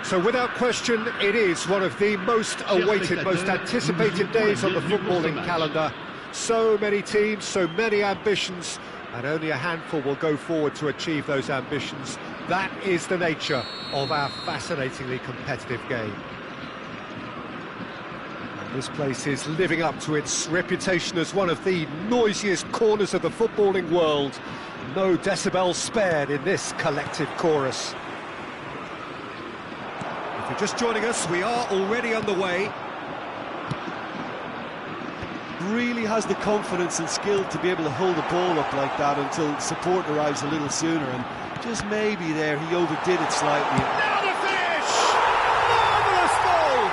So without question, it is one of the most awaited, most anticipated days on the footballing calendar. So many teams, so many ambitions, and only a handful will go forward to achieve those ambitions. That is the nature of our fascinatingly competitive game. And this place is living up to its reputation as one of the noisiest corners of the footballing world. No decibels spared in this collective chorus. If you're just joining us, we are already underway. Really has the confidence and skill to be able to hold the ball up like that until support arrives a little sooner, and just maybe there he overdid it slightly. Now the finish! Marvellous goal!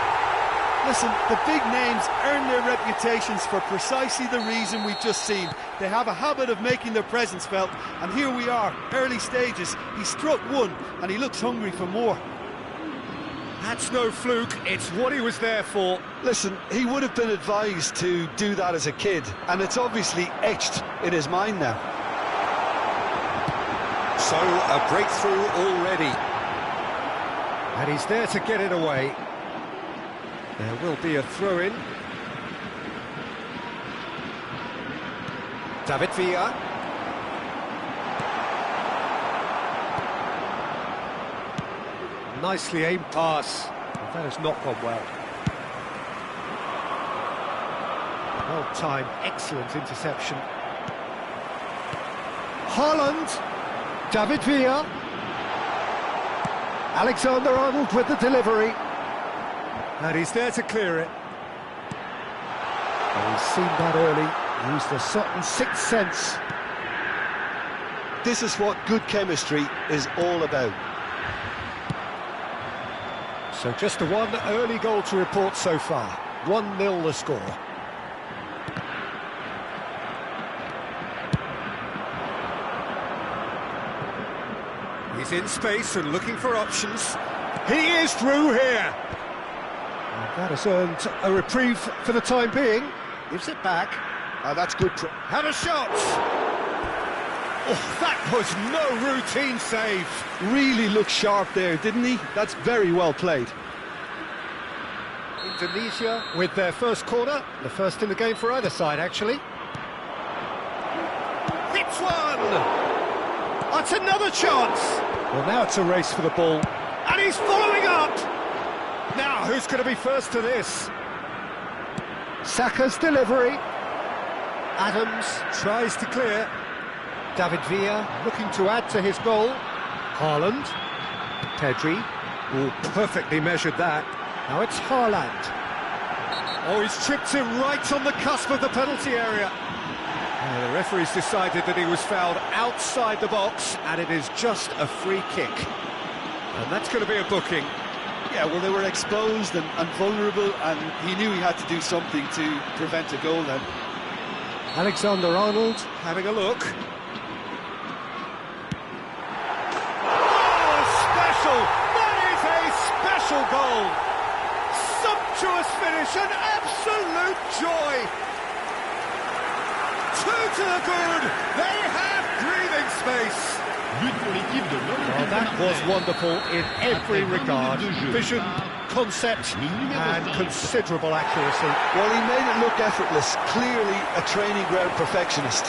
Listen, the big names earn their reputations for precisely the reason we've just seen. They have a habit of making their presence felt, and here we are, early stages. He struck one, and he looks hungry for more. That's no fluke, it's what he was there for. Listen, he would have been advised to do that as a kid, and it's obviously etched in his mind now. So, a breakthrough already. And he's there to get it away. There will be a throw-in. David Villa. Nicely aimed pass. That has not gone well. Well-timed, excellent interception. Haaland. David Villa. Alexander-Arnold with the delivery. And he's there to clear it. And he's seen that early. Used a certain sixth sense. This is what good chemistry is all about. So just the one early goal to report so far. 1-0 the score. He's in space and looking for options. He is through here. And that has earned a reprieve for the time being. Gives it back. That's good. Had a shot. Oh, that was no routine save. Really looked sharp there, didn't he? That's very well played. Indonesia with their first corner, the first in the game for either side, actually. Hits one! That's another chance! Well, now it's a race for the ball. And he's following up! Now, who's going to be first to this? Saka's delivery. Adams tries to clear. David Villa looking to add to his goal. Haaland. Pedri. Oh, perfectly measured that. Now it's Haaland. Oh, he's tripped him right on the cusp of the penalty area. The referee's decided that he was fouled outside the box, and it is just a free kick. And that's going to be a booking. Yeah, well, they were exposed and vulnerable, and he knew he had to do something to prevent a goal then. Alexander-Arnold having a look. Special goal, sumptuous finish, an absolute joy. 2 to the good, they have breathing space. Well, that was wonderful in every regard. Vision, concept and considerable accuracy. Well, he made it look effortless, clearly a training ground perfectionist.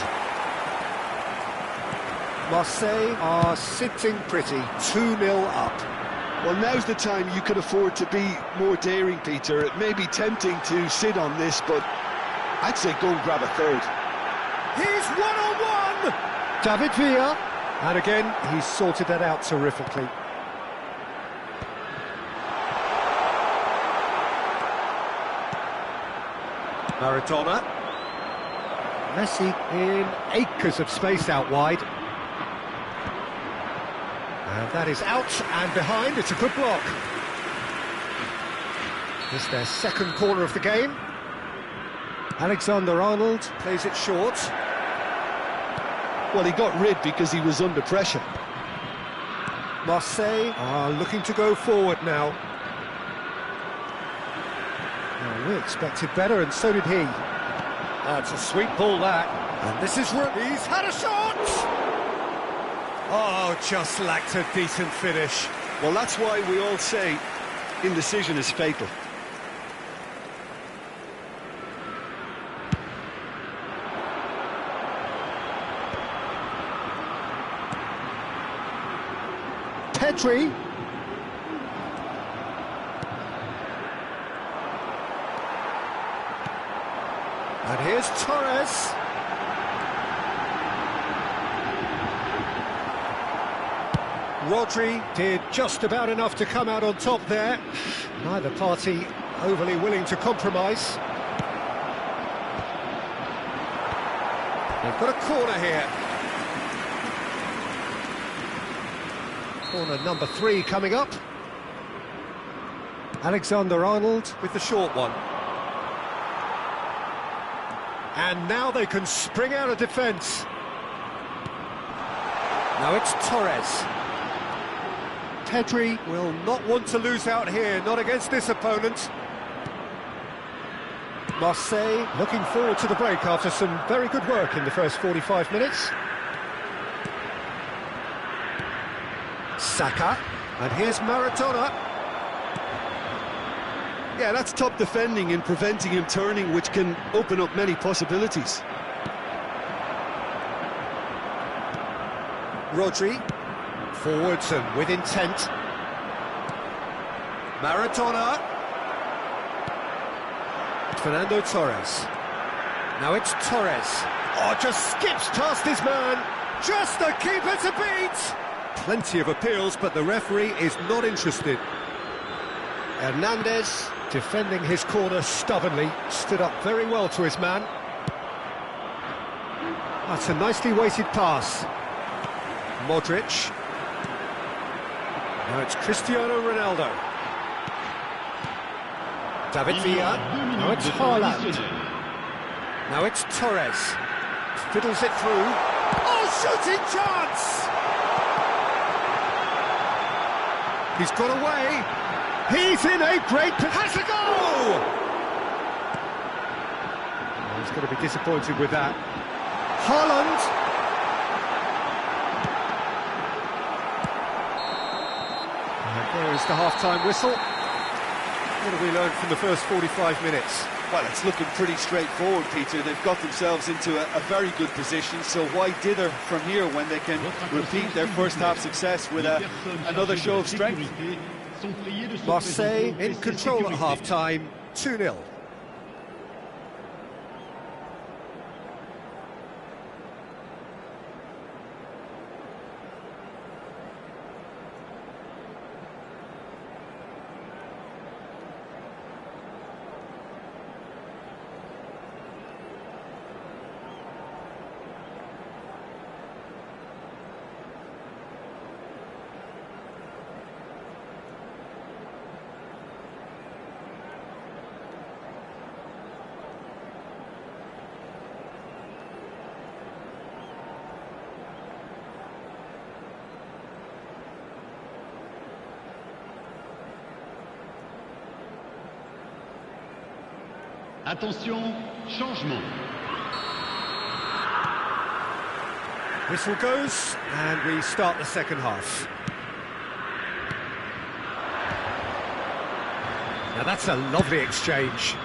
Marseille are sitting pretty, 2-0 up. Well, now's the time you could afford to be more daring, Peter. It may be tempting to sit on this, but I'd say go and grab a third. He's one-on-one! David Villa. And again, he's sorted that out terrifically. Maradona. Messi in acres of space out wide. And that is out and behind. It's a good block. It's their second corner of the game. Alexander-Arnold plays it short. Well, he got rid because he was under pressure. Marseille are looking to go forward now. Well, we expected better, and so did he. That's a sweet ball, that. And this is... He's had a shot! Oh, just lacked a decent finish. Well, that's why we all say indecision is fatal. Pedri. And here's Torres. Rodri did just about enough to come out on top there. Neither party overly willing to compromise. They've got a corner here. Corner number 3 coming up. Alexander-Arnold with the short one. And now they can spring out of defence. Now it's Torres. Pedri will not want to lose out here, not against this opponent. Marseille looking forward to the break after some very good work in the first 45 minutes. Saka, and here's Maradona. Yeah, that's top defending and preventing him turning, which can open up many possibilities. Rodri, forwards and with intent. Maradona. Fernando Torres. Now it's Torres. Oh, just skips past his man. Just the keeper to beat. Plenty of appeals, but the referee is not interested. Hernandez, defending his corner stubbornly, stood up very well to his man. That's a nicely weighted pass. Modric. Now it's Cristiano Ronaldo. David Villa. Now it's Haaland. Now it's Torres. Fiddles it through. Oh, shooting chance! He's got away. He's in a great... Has a goal! Oh, he's going to be disappointed with that. Haaland. And there is the half-time whistle. What have we learned from the first 45 minutes? Well, it's looking pretty straightforward, Peter. They've got themselves into a very good position, so why dither from here when they can repeat their first-half success with another show of strength? Marseille in control at half-time, 2-0. Attention, changement. Whistle goes, and we start the second half. Now that's a lovely exchange.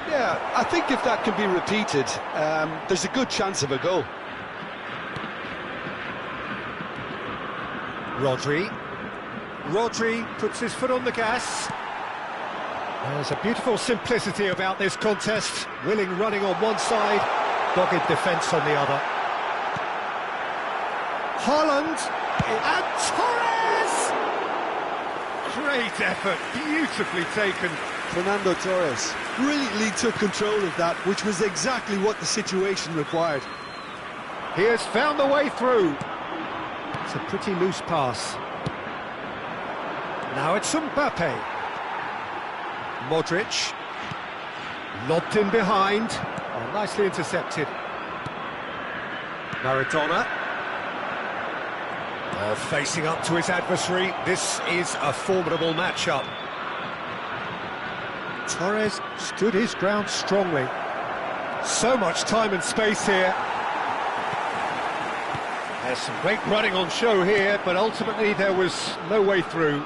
Yeah, I think if that can be repeated, there's a good chance of a goal. Rodri puts his foot on the gas. There's a beautiful simplicity about this contest. Willing running on one side, dogged defence on the other. Haaland and Torres! Great effort, beautifully taken. Fernando Torres brilliantly took control of that, which was exactly what the situation required. He has found the way through. It's a pretty loose pass. Now it's Mbappe. Modric. Lobbed in behind. Oh, nicely intercepted. Maradona. Facing up to his adversary. This is a formidable matchup. Torres stood his ground strongly. So much time and space here. There's some great running on show here, but ultimately there was no way through.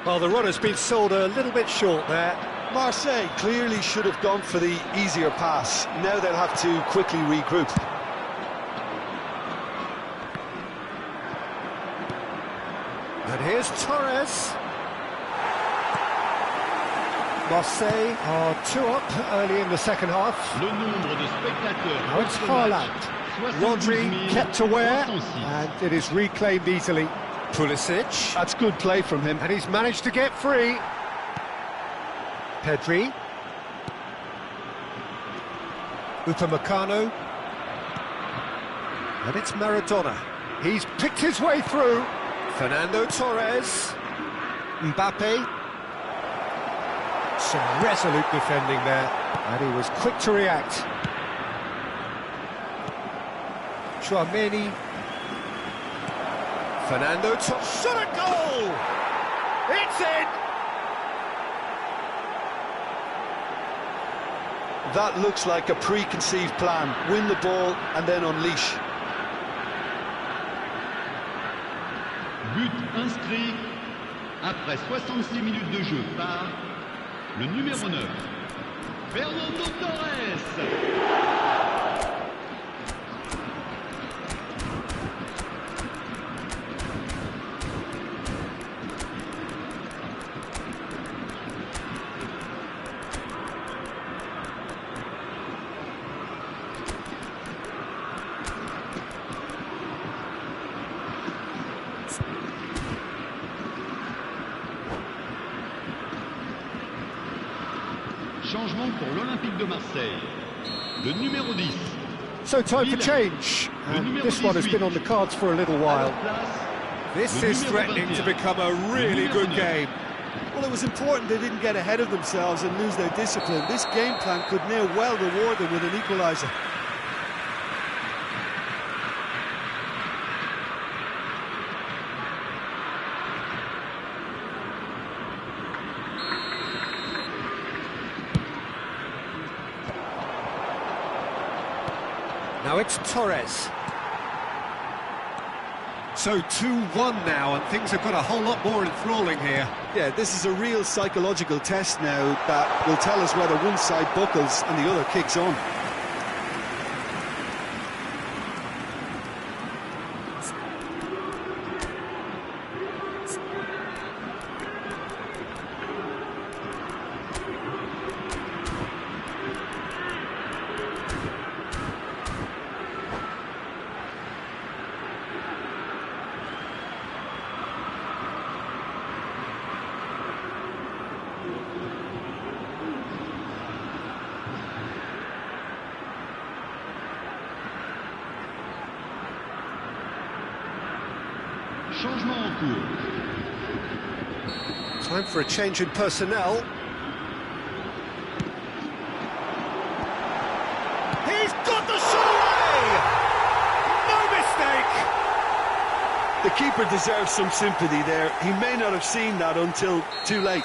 Well, the run has been sold a little bit short there. Marseille clearly should have gone for the easier pass. Now they'll have to quickly regroup. And here's Torres. Marseille are 2 up early in the second half. Le nombre de spectateurs. Now it's Haaland. Rodri kept aware, and it is reclaimed easily. Pulisic. That's good play from him. And he's managed to get free. Pedri. Upamecano. And it's Maradona. He's picked his way through. Fernando Torres. Mbappe. Some resolute defending there. And he was quick to react. Chouameni. Fernando Torres. Shot a goal! It's in! That looks like a preconceived plan. Win the ball and then unleash. But inscrit après 66 minutes de jeu par le numéro 9, Fernando Torres. Changement pour l'Olympique de Marseille. Le numéro 10. So time for change. And this one has been on the cards for a little while. This is threatening to become a really good game. Well, it was important they didn't get ahead of themselves and lose their discipline. This game plan could now well reward them with an equaliser. Now it's Torres. So 2-1 now, and things have got a whole lot more enthralling here. Yeah, this is a real psychological test now that will tell us whether one side buckles and the other kicks on. Changement en cours. Time for a change in personnel. He's got the shot away! No mistake! The keeper deserves some sympathy there. He may not have seen that until too late.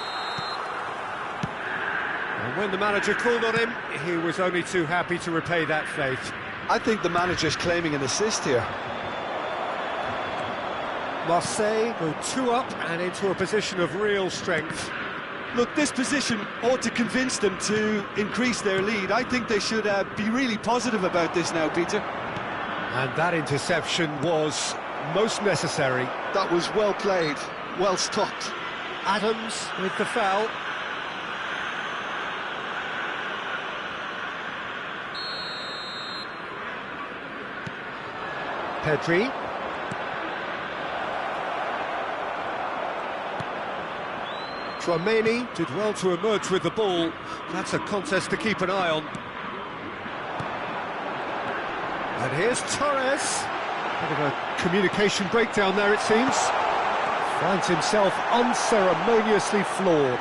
And when the manager called on him, he was only too happy to repay that faith. I think the manager's claiming an assist here. Marseille go 2 up and into a position of real strength. Look, this position ought to convince them to increase their lead. I think they should be really positive about this now, Peter. And that interception was most necessary. That was well played, well stopped. Adams with the foul. Pedri. Chouameni did well to emerge with the ball. That's a contest to keep an eye on. And here's Torres. Bit of a communication breakdown there, it seems. Finds himself unceremoniously floored.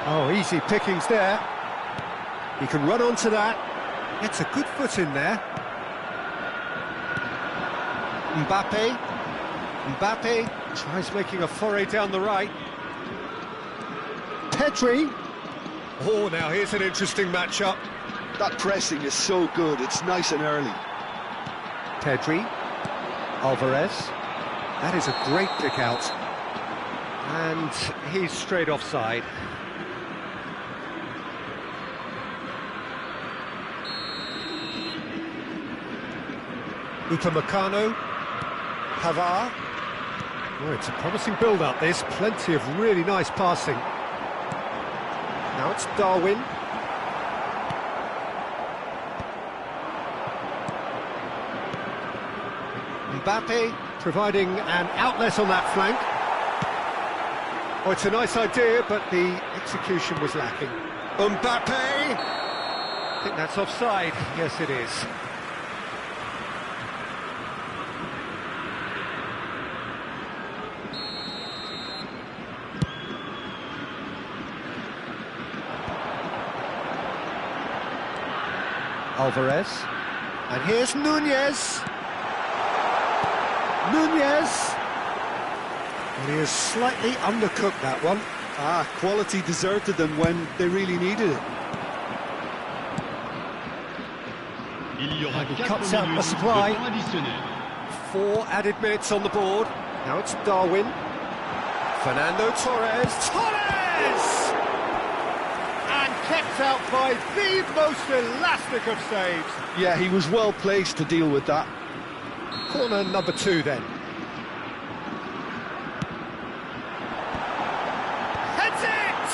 Oh, easy pickings there. He can run onto that. Gets a good foot in there. Mbappe tries making a foray down the right. Pedri. Oh, now here's an interesting matchup. That pressing is so good, it's nice and early. Pedri. Alvarez. That is a great pick out. And he's straight offside. Upamecano. Pavard. Oh, it's a promising build-up, this. Plenty of really nice passing. Now it's Darwin. Mbappe providing an outlet on that flank. Oh, it's a nice idea, but the execution was lacking. Mbappe! I think that's offside. Yes, it is. Alvarez, and here's Nunez. And he has slightly undercooked that one. Quality deserted them when they really needed it. Il y aura He 4 cuts out the minutes supply. de temps additionnel. 4 added minutes on the board. Now it's Darwin. Fernando Torres. Torres! And kept out by the most elastic of saves. Yeah, he was well placed to deal with that. Corner number 2 then. Heads it!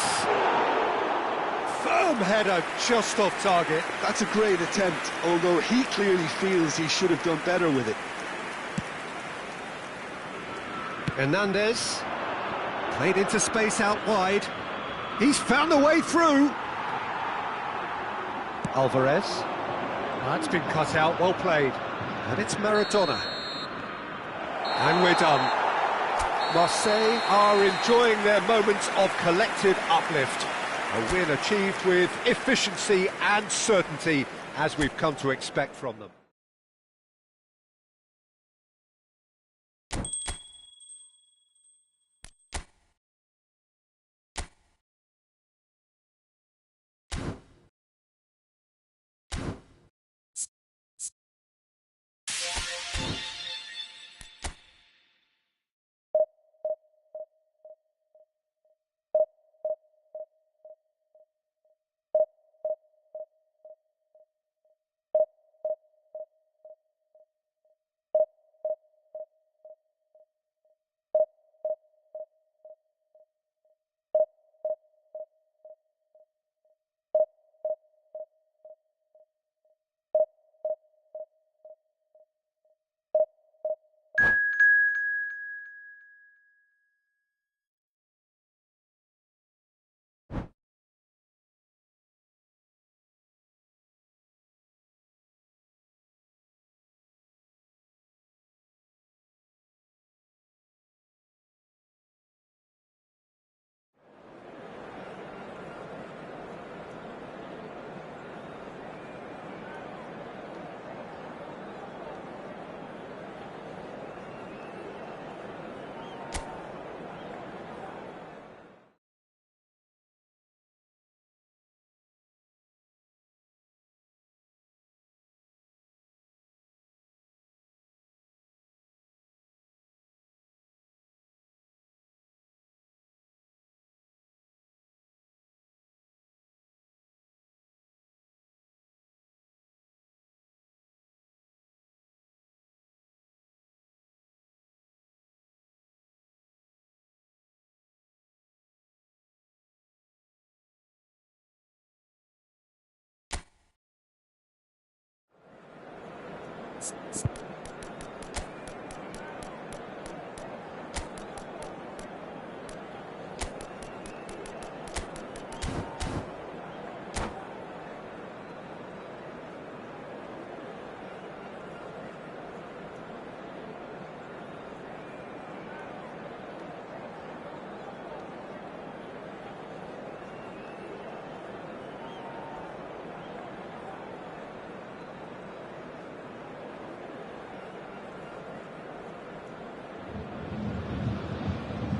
Firm header just off target. That's a great attempt, although he clearly feels he should have done better with it. Hernandez. Played into space out wide. He's found a way through. Alvarez. That's been cut out, well played. And it's Maradona. And we're done. Marseille are enjoying their moments of collective uplift. A win achieved with efficiency and certainty, as we've come to expect from them.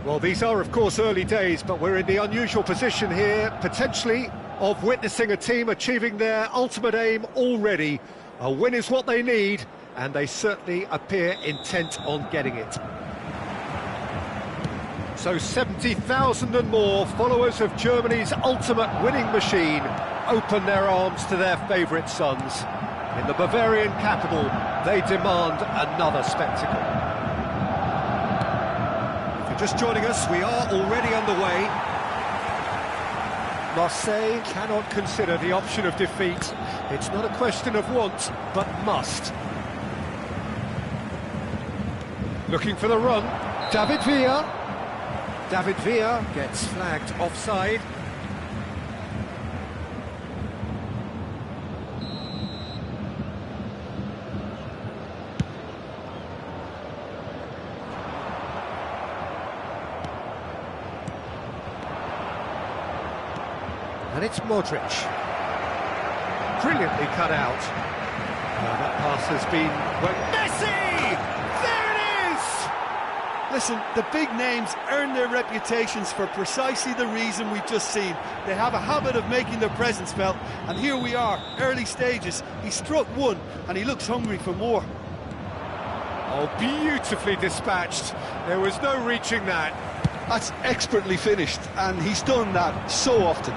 Well, these are, of course, early days, but we're in the unusual position here, potentially, of witnessing a team achieving their ultimate aim already. A win is what they need, and they certainly appear intent on getting it. So 70,000 and more followers of Germany's ultimate winning machine open their arms to their favourite sons. In the Bavarian capital, they demand another spectacle. If you're just joining us, we are already underway. Marseille cannot consider the option of defeat. It's not a question of want, but must. Looking for the run, David Villa. David Villa gets flagged offside. And it's Modric. Brilliantly cut out. That pass has been... Messi! There it is! Listen, the big names earn their reputations for precisely the reason we've just seen. They have a habit of making their presence felt, and here we are, early stages. He struck one, and he looks hungry for more. Oh, beautifully dispatched. There was no reaching that. That's expertly finished, and he's done that so often.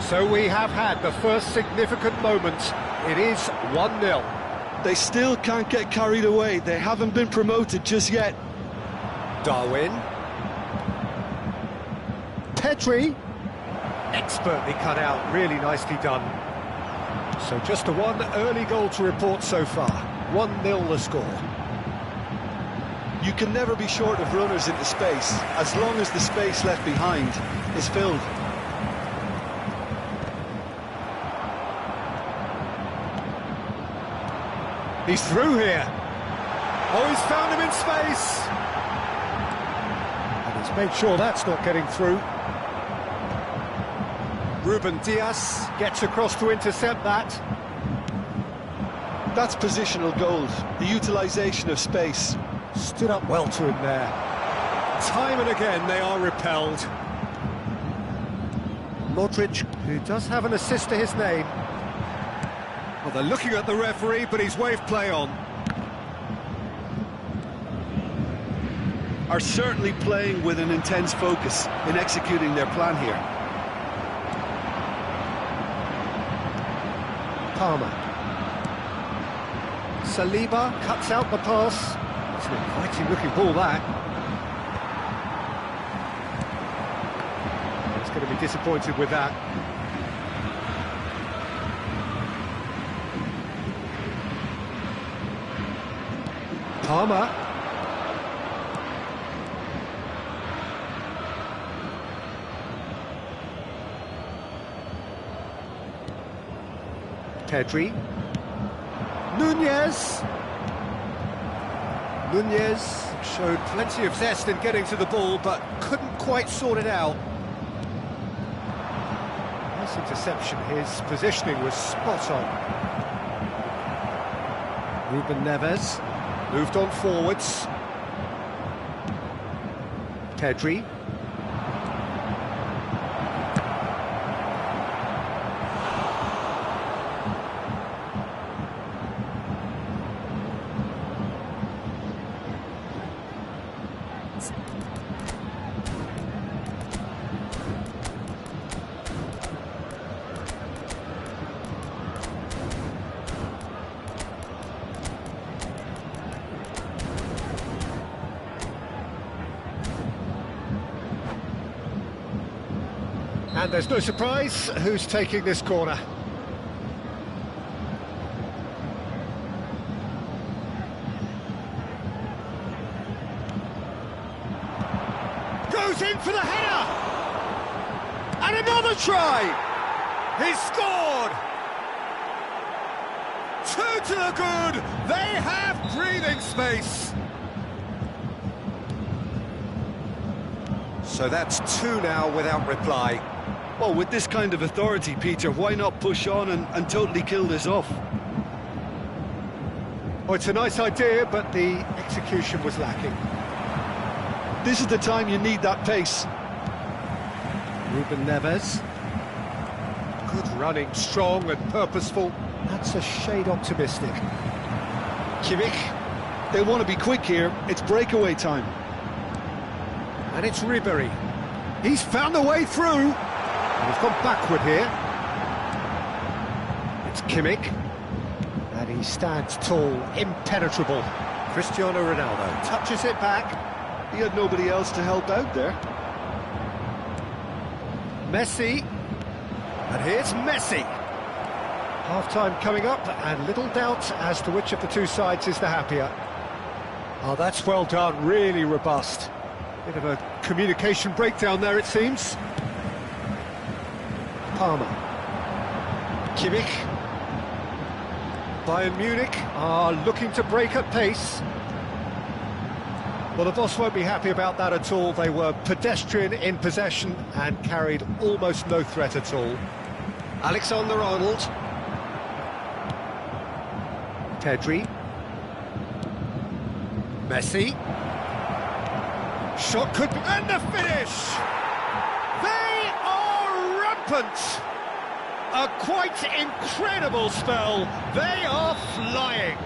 So we have had the first significant moment. It is 1-0. They still can't get carried away. They haven't been promoted just yet. Darwin. Pedri. Expertly cut out, really nicely done. So just one early goal to report so far. 1-0 the score. You can never be short of runners into space, as long as the space left behind is filled. He's through here. Oh, he's found him in space. And he's made sure that's not getting through. Ruben Dias gets across to intercept that. That's positional gold, the utilisation of space. Stood up well to him there. Time and again they are repelled. Modric, who does have an assist to his name. Well, they're looking at the referee, but he's waved play on. Are certainly playing with an intense focus in executing their plan here. Palmer. Saliba cuts out the pass. It's an inviting looking ball, that. He's going to be disappointed with that. Palmer. Pedri. Nunez showed plenty of zest in getting to the ball, but couldn't quite sort it out. Nice interception. His positioning was spot on. Ruben Neves moved on forwards. Pedri. And there's no surprise who's taking this corner. Goes in for the header! And another try! He's scored! 2 to the good! They have breathing space! So that's 2 now without reply. Well, with this kind of authority, Peter, why not push on and totally kill this off? Well, it's a nice idea, but the execution was lacking. This is the time you need that pace. Ruben Neves. Good running, strong and purposeful. That's a shade optimistic. Kimmich. They want to be quick here. It's breakaway time. And it's Ribery. He's found a way through. And he's gone backward here. It's Kimmich. And he stands tall, impenetrable. Cristiano Ronaldo touches it back. He had nobody else to help out there. Messi. And here's Messi. Half-time coming up, and little doubt as to which of the two sides is the happier. Oh, that's well done, really robust. Bit of a communication breakdown there, it seems. Palmer. Kimmich. Bayern Munich are looking to break at pace. Well, the boss won't be happy about that at all. They were pedestrian in possession and carried almost no threat at all. Alexander-Arnold. Pedri. Messi. Shot could be... And the finish! They are rampant! A quite incredible spell. They are flying.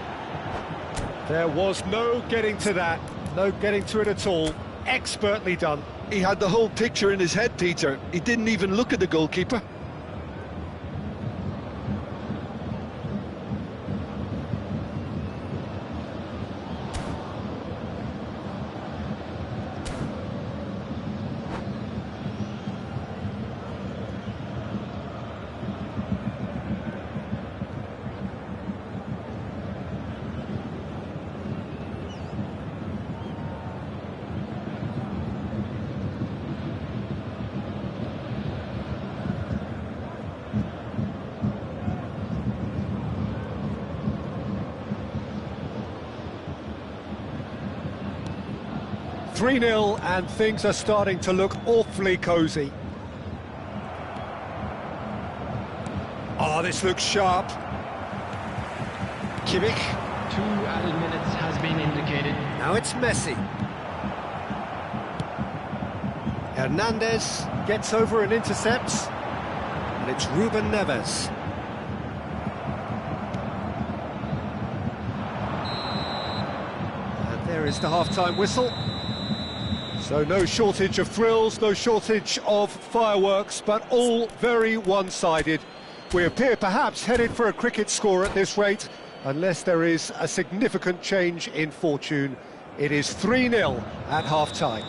There was no getting to that. No getting to it at all. Expertly done. He had the whole picture in his head, Peter. He didn't even look at the goalkeeper. "3-0 and things are starting to look awfully cosy. Oh, this looks sharp. Kimmich. 2 added minutes has been indicated. Now it's Messi. Hernandez gets over and intercepts. And it's Ruben Neves. And there is the half-time whistle. So no shortage of thrills, no shortage of fireworks, but all very one-sided. We appear perhaps headed for a cricket score at this rate, unless there is a significant change in fortune. It is 3-0 at half-time.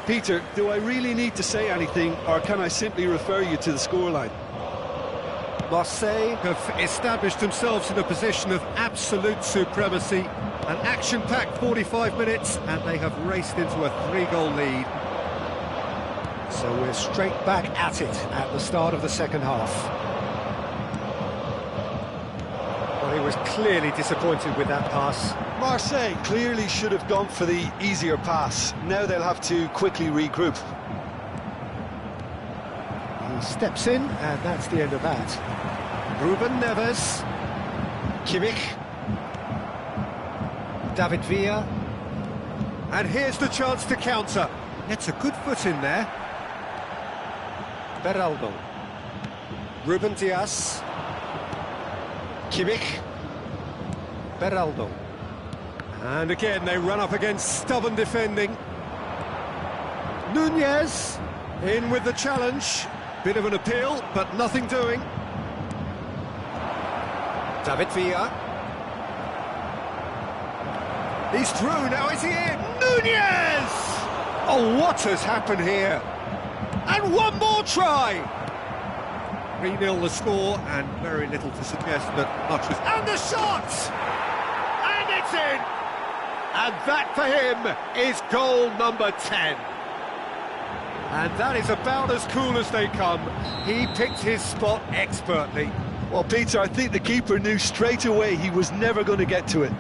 Peter, do I really need to say anything, or can I simply refer you to the scoreline? Marseille have established themselves in a position of absolute supremacy. An action-packed 45 minutes, and they have raced into a 3-goal lead. So we're straight back at it at the start of the second half. Well, he was clearly disappointed with that pass. Marseille clearly should have gone for the easier pass. Now they'll have to quickly regroup. He steps in, and that's the end of that. Ruben Neves. Kimmich. David Villa. And here's the chance to counter. Gets a good foot in there. Beraldo. Ruben Dias. Kimmich. Beraldo. And again they run up against stubborn defending. Nunez in with the challenge. Bit of an appeal, but nothing doing. David Villa. He's through, now is he in? Nunez! Oh, what has happened here? And one more try! 3-0 the score, and very little to suggest that much was... And the shot! And it's in! And that for him is goal number 10. And that is about as cool as they come. He picked his spot expertly. Well, Peter, I think the keeper knew straight away he was never going to get to it.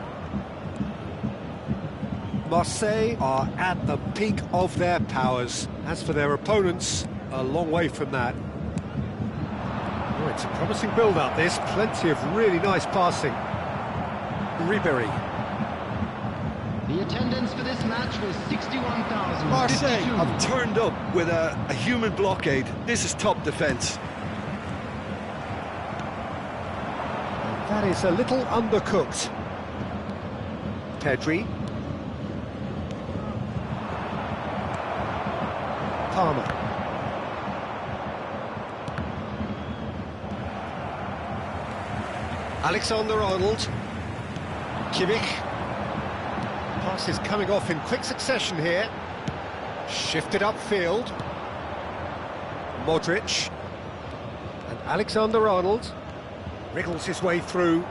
Marseille are at the peak of their powers. As for their opponents, a long way from that. Oh, it's a promising build-up, this. Plenty of really nice passing. Ribery. The attendance for this match was 61,000. Marseille have turned up with a human blockade. This is top defence. That is a little undercooked. Pedri. Palmer. Alexander-Arnold. Kimmich. Pass is coming off in quick succession here. Shifted upfield. Modric. And Alexander-Arnold. Wriggles his way through.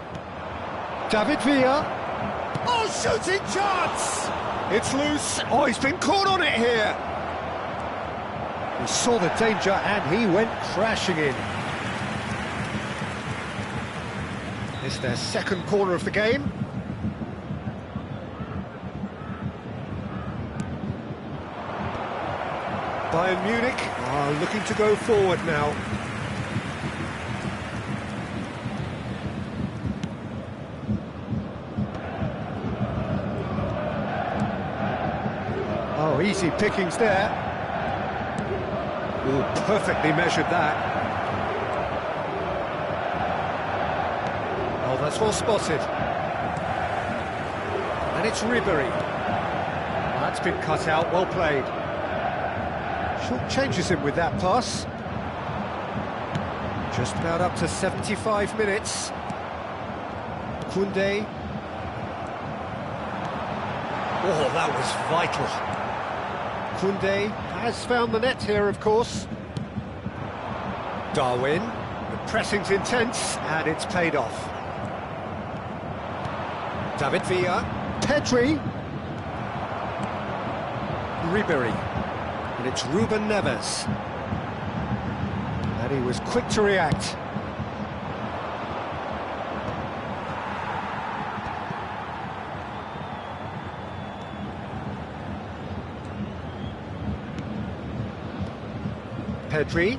David Villa. Oh, shooting chance! It's loose. Oh, he's been caught on it here. He saw the danger and he went crashing in. It's their second corner of the game. Bayern Munich are looking to go forward now. Oh, easy pickings there. Oh, perfectly measured that. Oh, that's well spotted. And it's Ribery. That's been cut out, well played. Short changes him with that pass. Just about up to 75 minutes. Koundé. Oh, that was vital. Koundé has found the net here, of course. Darwin, the pressing's intense, and it's paid off. David Villa, Pedri, Ribery, and it's Ruben Neves. And he was quick to react. Pedri.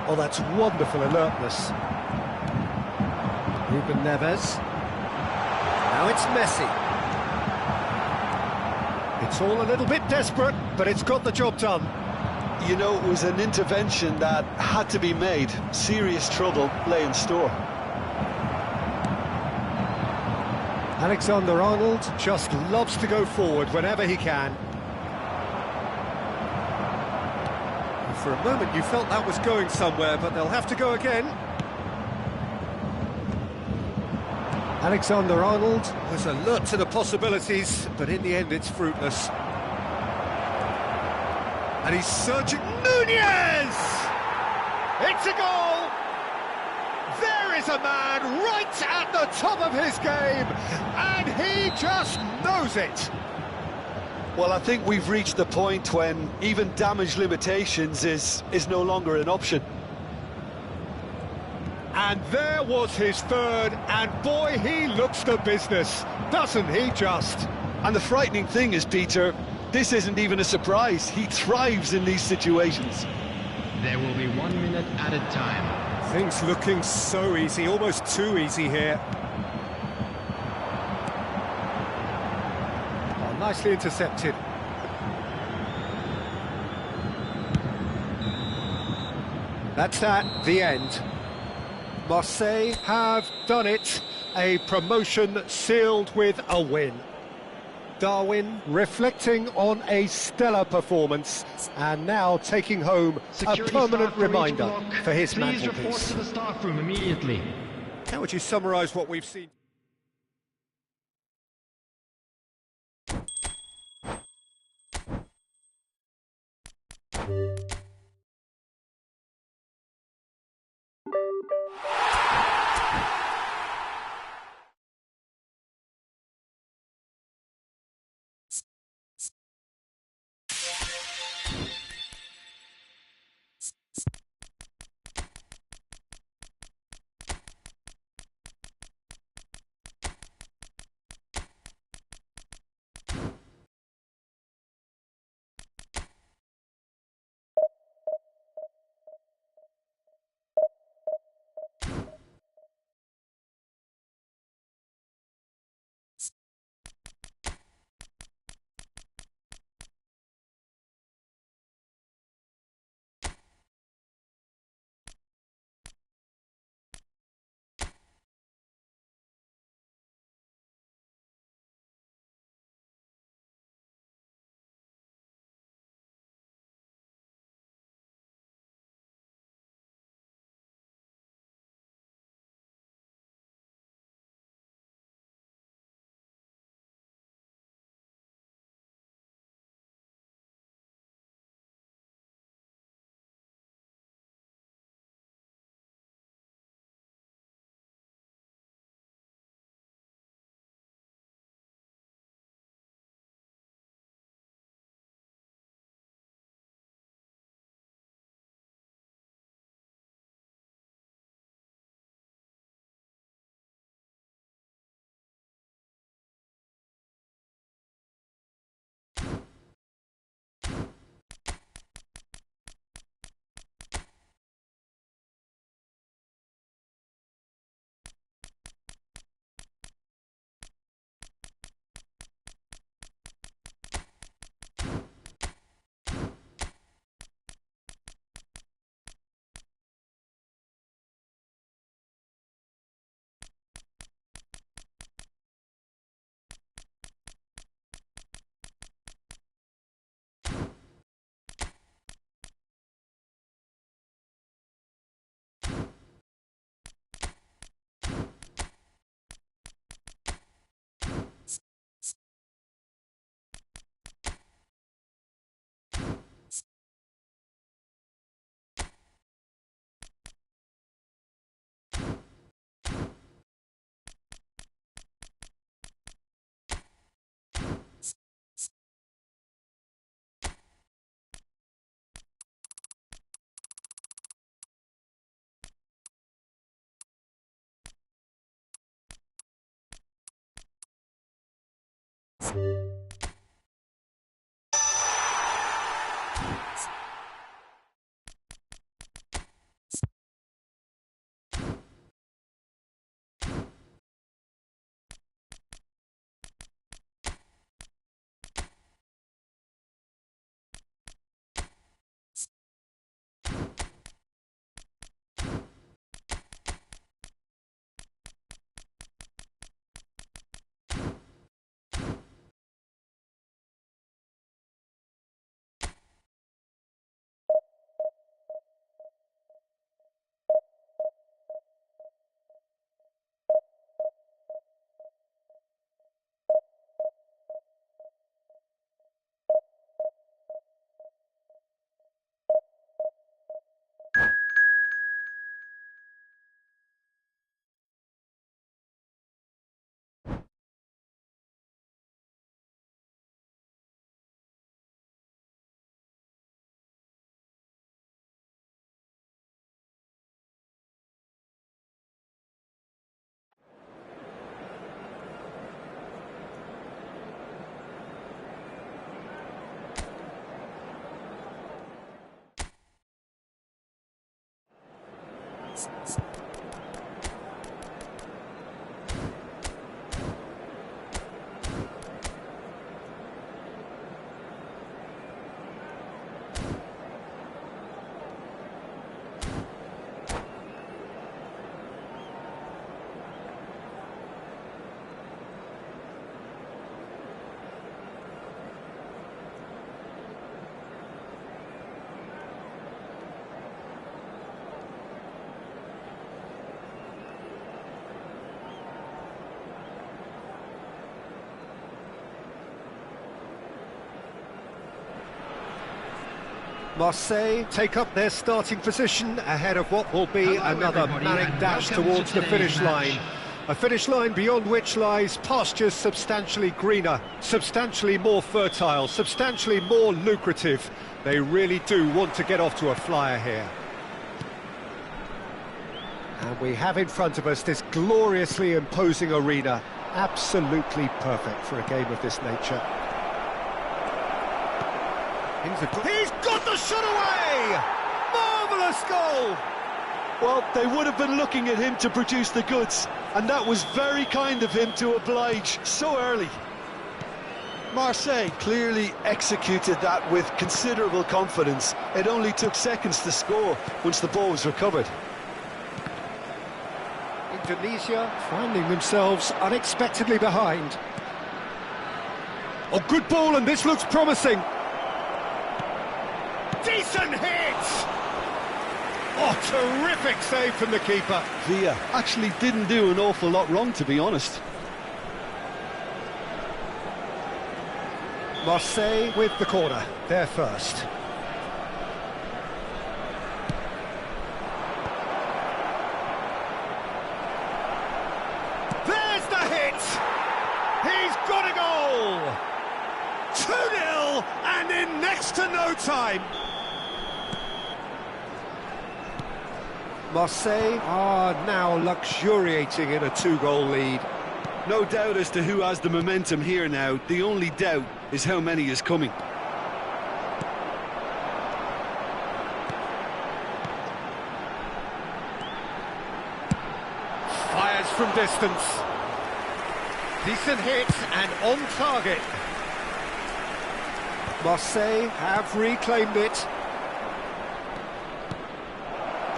Oh, that's wonderful alertness. Ruben Neves. Now it's Messi. It's all a little bit desperate, but it's got the job done. You know, it was an intervention that had to be made. Serious trouble lay in store. Alexander-Arnold just loves to go forward whenever he can. And for a moment you felt that was going somewhere, but they'll have to go again. Alexander-Arnold was alert to the possibilities, but in the end it's fruitless. And he's surging. Nunez! It's a goal! There is a man right at the top of his game, and he just knows it. Well, I think we've reached the point when even damage limitations is no longer an option. And there was his third, and boy, he looks the business, doesn't he just? And the frightening thing is, Peter, this isn't even a surprise. He thrives in these situations. There will be 1 minute added time. Things looking so easy, almost too easy here. Oh, nicely intercepted. That's that, the end. Marseille have done it. A promotion sealed with a win. Darwin reflecting on a stellar performance and now taking home Security a permanent staff for each reminder block. for his Please report mantelpiece. to the staff room immediately. How would you summarise what we've seen? Marseille take up their starting position ahead of what will be another everybody, manic and dash welcome to towards the today's finish match. line. A finish line beyond which lies pastures substantially greener, substantially more fertile, substantially more lucrative. They really do want to get off to a flyer here. And we have in front of us this gloriously imposing arena, absolutely perfect for a game of this nature. He's got the shot away! Marvellous goal! Well, they would have been looking at him to produce the goods, and that was very kind of him to oblige so early. Marseille clearly executed that with considerable confidence. It only took seconds to score once the ball was recovered. Indonesia finding themselves unexpectedly behind. Oh, good ball, and this looks promising. Decent hit! Oh, terrific save from the keeper. Villa actually didn't do an awful lot wrong, to be honest. Marseille with the corner, they're first. There's the hit! He's got a goal! 2-0, and in next to no time. Marseille are now luxuriating in a two-goal lead. No doubt as to who has the momentum here now. The only doubt is how many is coming. Fires from distance. Decent hit and on target. Marseille have reclaimed it.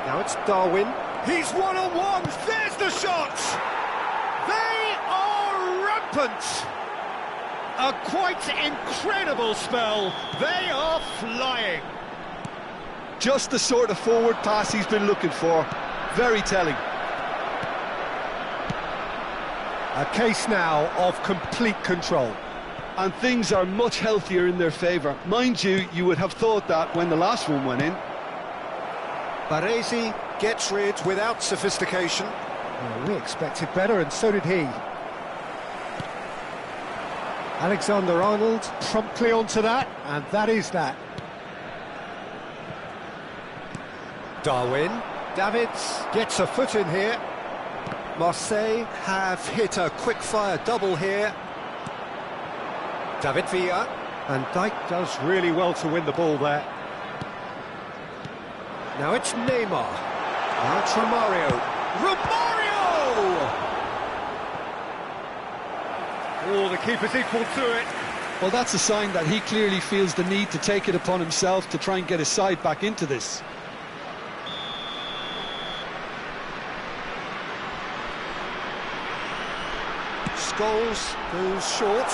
Now it's Darwin. He's one-on-one. There's the shot. They are rampant. A quite incredible spell. They are flying. Just the sort of forward pass he's been looking for. Very telling. A case now of complete control. And things are much healthier in their favour. Mind you, you would have thought that when the last one went in. Baresi gets rid without sophistication. Well, we expected better, and so did he. Alexander-Arnold promptly onto that, and that is that. Darwin. Davids gets a foot in here. Marseille have hit a quick-fire double here. David Villa. And Dijk does really well to win the ball there. Now it's Neymar. Now it's Romario. Romario! Oh, the keeper's equal to it. Well, that's a sign that he clearly feels the need to take it upon himself to try and get his side back into this. Scholes goes short.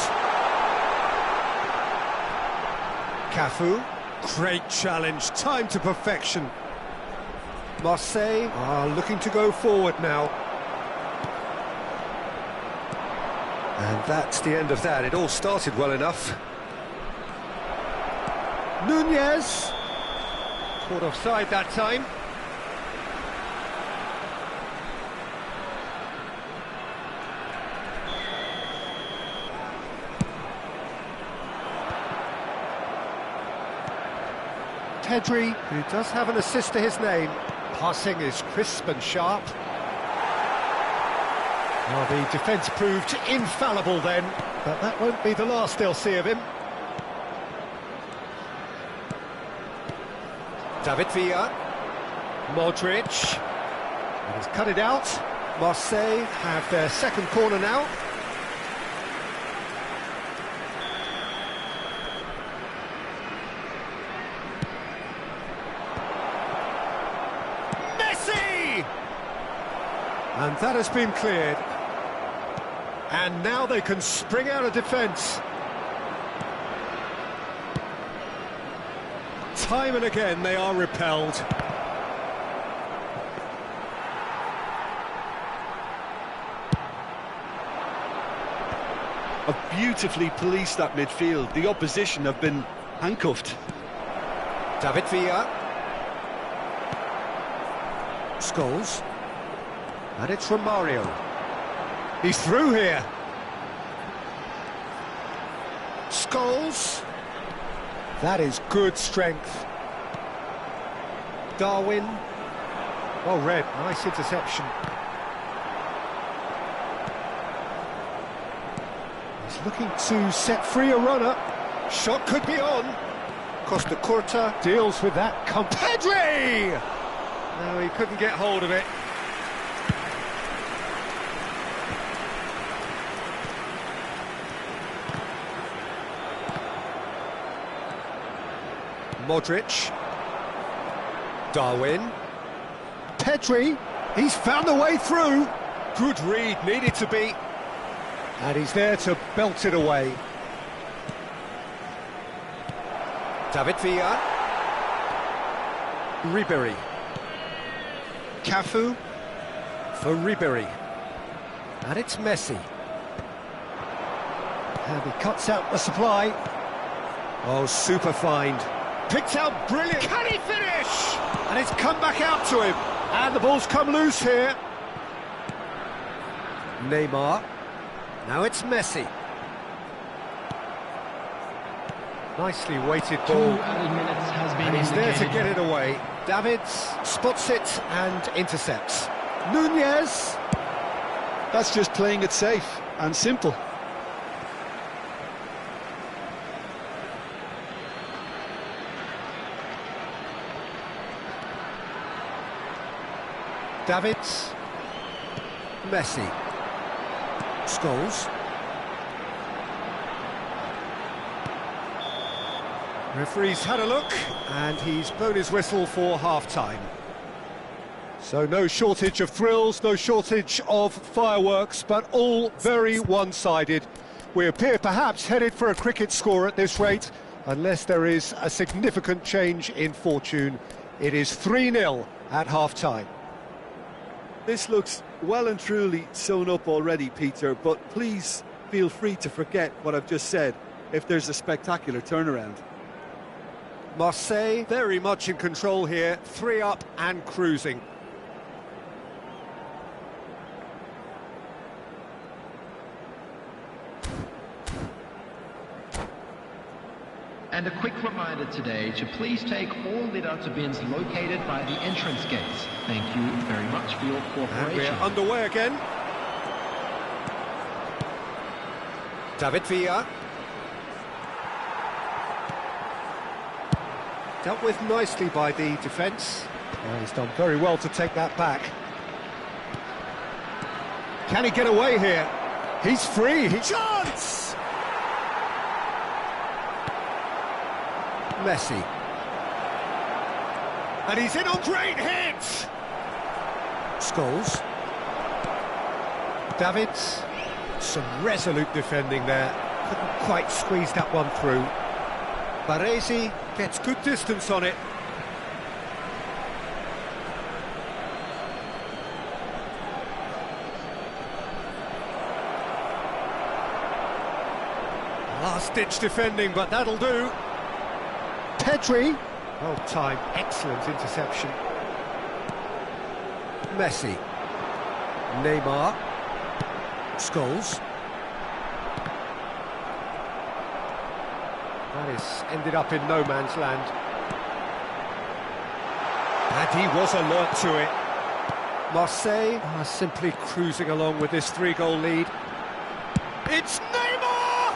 Cafu. Great challenge, time to perfection. Marseille are looking to go forward now. And that's the end of that. It all started well enough. Nunez. Caught offside that time. Pedri, who does have an assist to his name. Passing is crisp and sharp. Well, the defence proved infallible then, but that won't be the last they'll see of him. David Villa. Modric. And he's cut it out. Marseille have their second corner now. And that has been cleared. And now they can spring out of defence. Time and again they are repelled. Have beautifully policed that midfield. The opposition have been handcuffed. David Villa. Scholes. And it's Romario. He's through here. Scholes. That is good strength. Darwin. Well read, nice interception. He's looking to set free a runner. Shot could be on. Costa Curta deals with that. Pedri! No, he couldn't get hold of it. Modric. Darwin. Pedri. He's found a way through. Good read, needed to be. And he's there to belt it away. David Villa. Ribéry. Cafu. For Ribéry. And it's Messi. And he cuts out the supply. Oh, super find. Picked out brilliant. Can he finish? And it's come back out to him. And the ball's come loose here. Neymar. Now it's Messi. Nicely weighted ball. 2 added minutes has been And he's there to indicated. get it away. Davids spots it and intercepts. Nunez. That's just playing it safe and simple. Davids. Messi. Scholes. Referee's had a look, and he's blown his whistle for half-time. So no shortage of thrills, no shortage of fireworks, but all very one-sided. We appear perhaps headed for a cricket score at this rate, unless there is a significant change in fortune. It is 3-0 at half-time. This looks well and truly sewn up already, Peter, but please feel free to forget what I've just said if there's a spectacular turnaround. Marseille very much in control here, 3 up and cruising. And a quick reminder today to please take all litter bins located by the entrance gates. Thank you very much for your And cooperation. we're underway again. David Villa. Dealt with nicely by the defence. He's done very well to take that back. Can he get away here? He's free. Chance! Messi. And he's in on great hits! Scholes. Davids. Some resolute defending there. Couldn't quite squeeze that one through. Baresi gets good distance on it. Last-ditch defending, but that'll do. Pedri. Well timed, excellent interception. Messi. Neymar. Scholes. That is ended up in no man's land. And he was alert to it. Marseille are simply cruising along with this 3-goal lead. It's Neymar!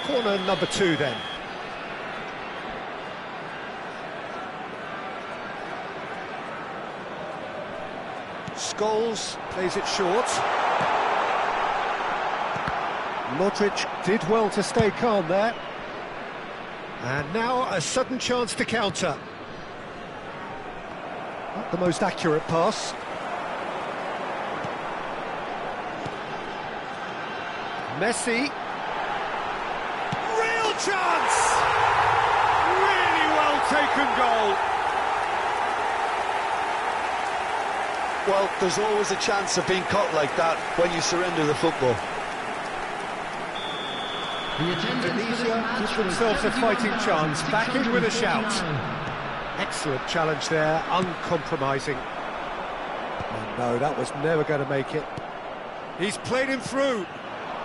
Corner number 2 then. Scholes plays it short. Modric did well to stay calm there. And now a sudden chance to counter. Not the most accurate pass. Messi. Real chance! Really well taken goal. Well, there's always a chance of being caught like that when you surrender the football. Venezia Give themselves a fighting chance, back in with a shout. Excellent challenge there, uncompromising. Oh no, that was never going to make it. He's played him through.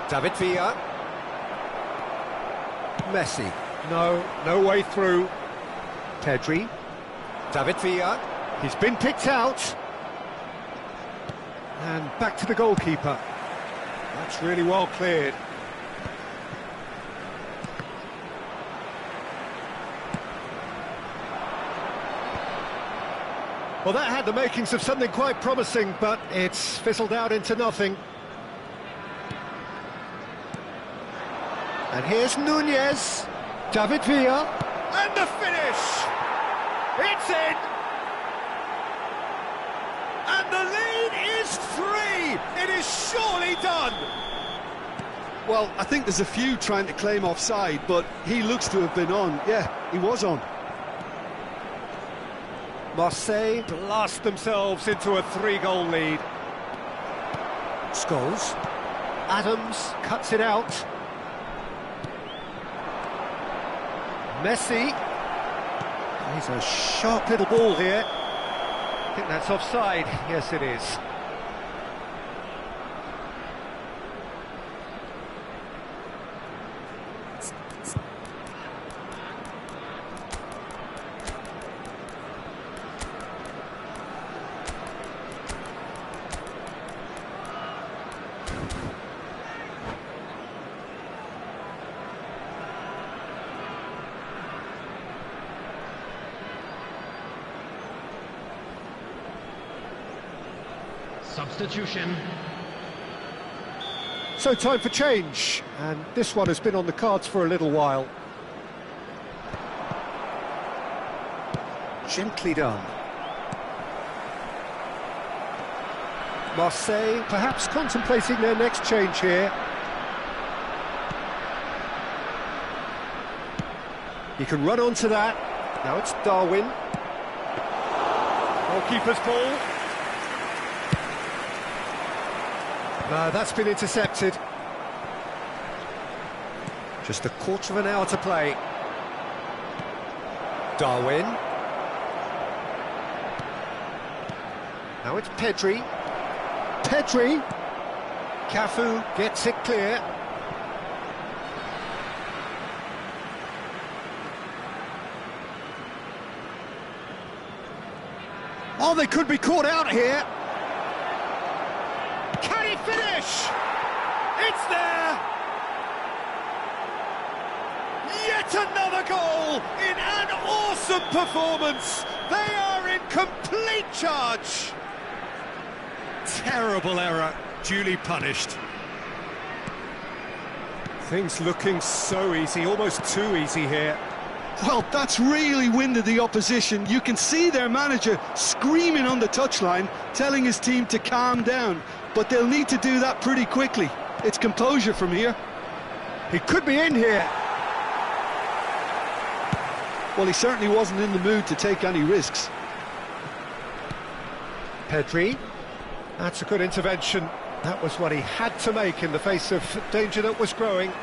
David Villa. Messi. No way through. Pedri. David Villa. He's been picked out. And back to the goalkeeper. That's really well cleared. Well, that had the makings of something quite promising, but it's fizzled out into nothing. And here's Nunez. David Villa. And the finish! It's in! And the lead is 3! It is surely done! Well, I think there's a few trying to claim offside, but he looks to have been on. Yeah, he was on. Marseille blast themselves into a 3-goal lead. Scholes. Adams cuts it out. Messi. He's a sharp little ball here. I think that's offside. Yes, it is. Substitution. So time for change, and this one has been on the cards for a little while. Gently done. Marseille perhaps contemplating their next change here. He can run onto that. Now it's Darwin. Goalkeeper's ball. That's been intercepted. Just a quarter of an hour to play. Darwin. Now it's Pedri. Pedri. Cafu gets it clear. Oh, they could be caught out here. Can he finish? It's there! Yet another goal in an awesome performance! They are in complete charge! Terrible error, duly punished. Things looking so easy, almost too easy here. Well, that's really winded the opposition. You can see their manager screaming on the touchline, telling his team to calm down. But they'll need to do that pretty quickly. It's composure from here. He could be in here. Well, he certainly wasn't in the mood to take any risks. Pedri. That's a good intervention. That was what he had to make in the face of danger that was growing.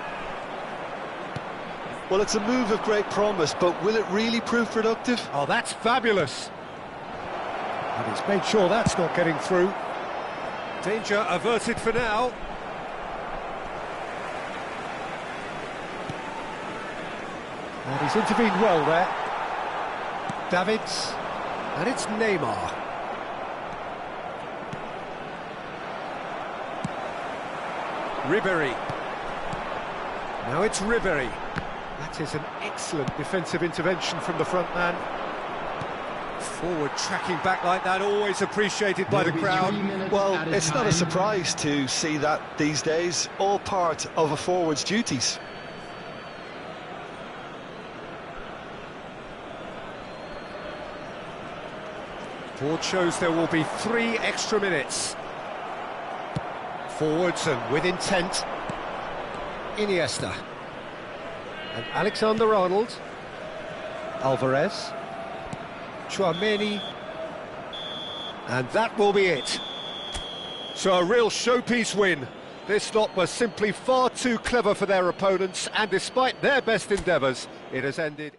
Well, it's a move of great promise, but will it really prove productive? Oh, that's fabulous. And he's made sure that's not getting through. Danger averted for now. And he's intervened well there. Davids. And it's Neymar. Ribéry. Now it's Ribéry. That is an excellent defensive intervention from the front man. Forward tracking back like that, always appreciated by the crowd. Well, it's not a surprise to see that these days, all part of a forward's duties. Board shows there will be 3 extra minutes. Forwards and with intent. Iniesta. And Alexander-Arnold. Alvarez. Tchouameni. And that will be it. So a real showpiece win. This lot was simply far too clever for their opponents, and despite their best endeavours, it has ended...